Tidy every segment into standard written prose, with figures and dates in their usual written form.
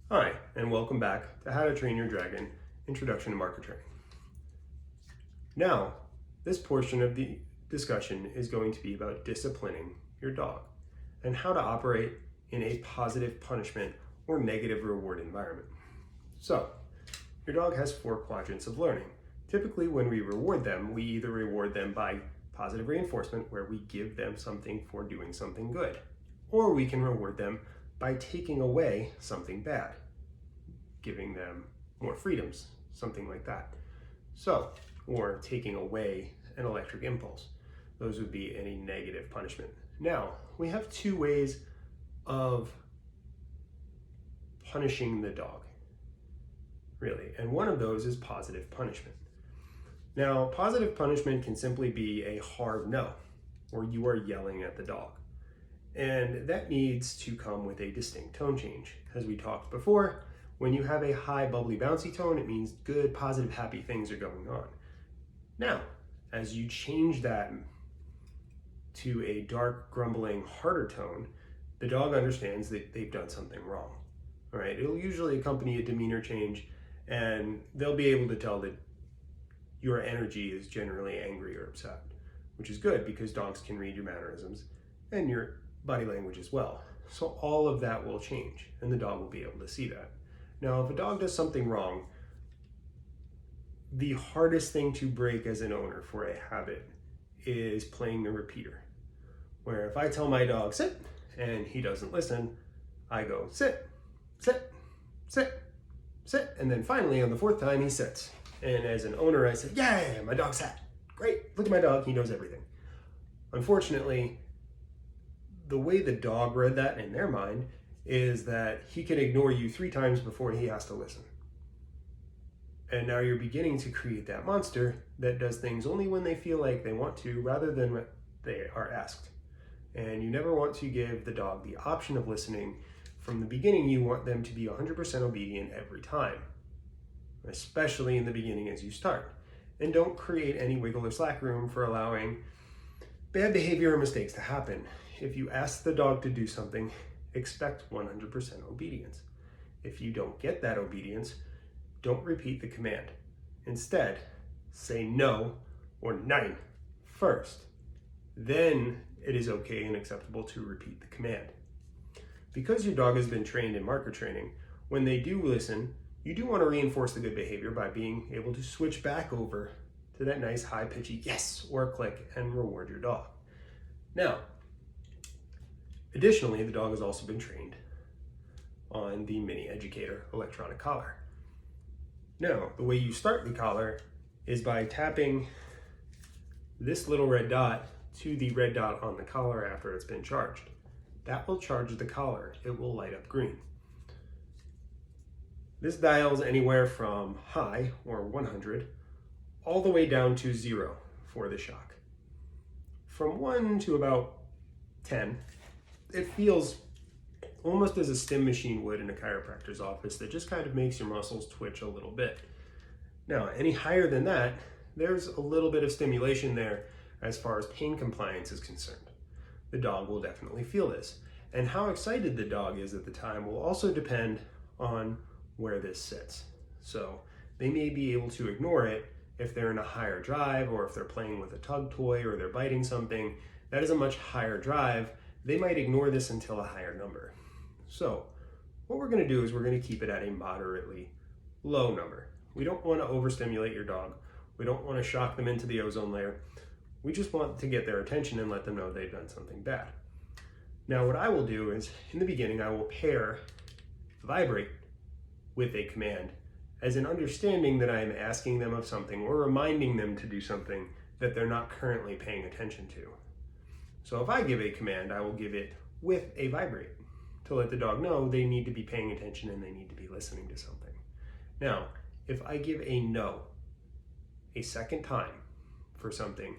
Hi, and welcome back to How to Train Your Dragon, Introduction to Marker Training. Now, this portion of the discussion is going to be about disciplining your dog and how to operate in a positive punishment or negative reward environment. So, your dog has 4 quadrants of learning. Typically, when we reward them, we either reward them by positive reinforcement, where we give them something for doing something good, or we can reward them by taking away something bad, giving them more freedoms, something like that. So, or taking away an electric impulse. Those would be any negative punishment. Now, we have 2 ways of punishing the dog, really, and one of those is positive punishment. Now, positive punishment can simply be a hard no, or you are yelling at the dog. And that needs to come with a distinct tone change. As we talked before, when you have a high, bubbly, bouncy tone, it means good, positive, happy things are going on. Now, as you change that to a dark, grumbling, harder tone, the dog understands that they've done something wrong. All right, it'll usually accompany a demeanor change, and they'll be able to tell that your energy is generally angry or upset, which is good because dogs can read your mannerisms and your body language as well. So all of that will change, and the dog will be able to see that. Now, if a dog does something wrong, the hardest thing to break as an owner for a habit is playing the repeater. Where if I tell my dog, sit, and he doesn't listen, I go, sit, sit, sit, sit, and then finally on the 4th time he sits. And as an owner, I say, yeah, my dog sat. Great, look at my dog, he knows everything. Unfortunately, the way the dog read that in their mind is that he can ignore you 3 times before he has to listen. And now you're beginning to create that monster that does things only when they feel like they want to, rather than when they are asked. And you never want to give the dog the option of listening. From the beginning, you want them to be 100% obedient every time, especially in the beginning as you start. And don't create any wiggle or slack room for allowing bad behavior or mistakes to happen. If you ask the dog to do something, expect 100% obedience. If you don't get that obedience, don't repeat the command. Instead, say no or nein first. Then it is okay and acceptable to repeat the command. Because your dog has been trained in marker training, when they do listen, you do want to reinforce the good behavior by being able to switch back over to that nice high pitchy yes or click and reward your dog. Now, additionally, the dog has also been trained on the Mini Educator electronic collar. Now, the way you start the collar is by tapping this little red dot to the red dot on the collar after it's been charged. That will charge the collar. It will light up green. This dials anywhere from high, or 100, all the way down to 0 for the shock. From 1 to about 10, it feels almost as a stim machine would in a chiropractor's office that just kind of makes your muscles twitch a little bit. Now, any higher than that, there's a little bit of stimulation there as far as pain compliance is concerned. The dog will definitely feel this. And how excited the dog is at the time will also depend on where this sits. So they may be able to ignore it if they're in a higher drive, or if they're playing with a tug toy or they're biting something. That is a much higher drive. They might ignore this until a higher number. So what we're going to do is we're going to keep it at a moderately low number. We don't want to overstimulate your dog. We don't want to shock them into the ozone layer. We just want to get their attention and let them know they've done something bad. Now what I will do is, in the beginning, I will pair vibrate with a command as an understanding that I am asking them of something or reminding them to do something that they're not currently paying attention to. So if I give a command, I will give it with a vibrate to let the dog know they need to be paying attention and they need to be listening to something. Now, if I give a no a second time for something,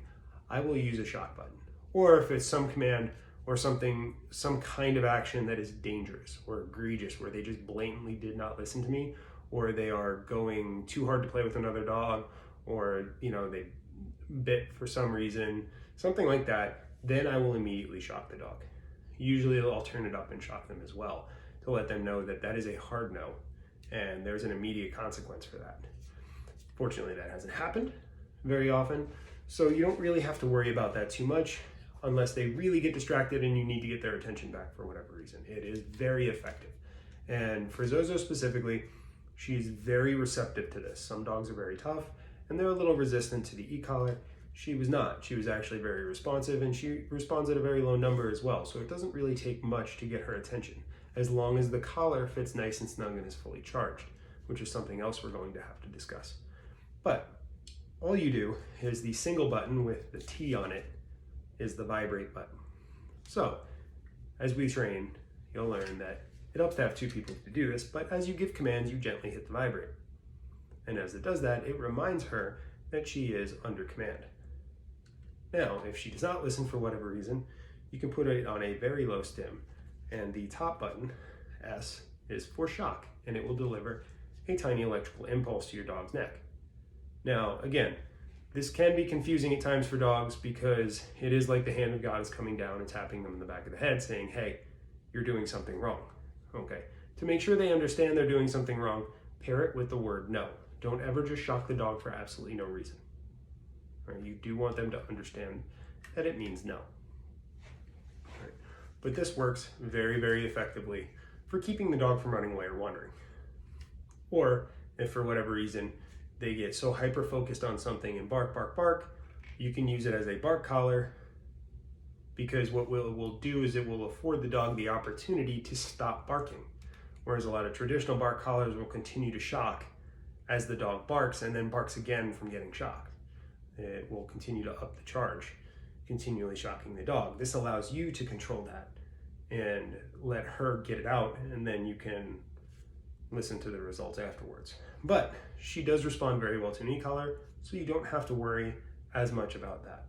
I will use a shock button. Or if it's some command or something, some kind of action that is dangerous or egregious, where they just blatantly did not listen to me, or they are going too hard to play with another dog, or they bit for some reason, something like that, then I will immediately shock the dog. Usually I'll turn it up and shock them as well to to let them know that that is a hard no, and there's an immediate consequence for that. Fortunately, that hasn't happened very often, so you don't really have to worry about that too much unless they really get distracted and you need to get their attention back for whatever reason. It is very effective. And for Zozo specifically, she's very receptive to this. Some dogs are very tough and they're a little resistant to the e-collar. She was not. She was actually very responsive, and she responds at a very low number as well. So it doesn't really take much to get her attention, as long as the collar fits nice and snug and is fully charged, which is something else we're going to have to discuss. But all you do is the single button with the T on it is the vibrate button. So as we train, you'll learn that it helps to have two people to do this, but as you give commands, you gently hit the vibrate. And as it does that, it reminds her that she is under command. Now, if she does not listen for whatever reason, you can put it on a very low stim, and the top button, S, is for shock, and it will deliver a tiny electrical impulse to your dog's neck. Now, again, this can be confusing at times for dogs because it is like the hand of God is coming down and tapping them in the back of the head saying, hey, you're doing something wrong. Okay, to make sure they understand they're doing something wrong, pair it with the word no. Don't ever just shock the dog for absolutely no reason. Right? You do want them to understand that it means no. Right? But this works very, very effectively for keeping the dog from running away or wandering. Or if for whatever reason they get so hyper-focused on something and bark, bark, bark, you can use it as a bark collar, because what it will do is it will afford the dog the opportunity to stop barking. Whereas a lot of traditional bark collars will continue to shock as the dog barks and then barks again from getting shocked. It will continue to up the charge, continually shocking the dog. This allows you to control that and let her get it out, and then you can listen to the results afterwards. But she does respond very well to an e-collar, so you don't have to worry as much about that.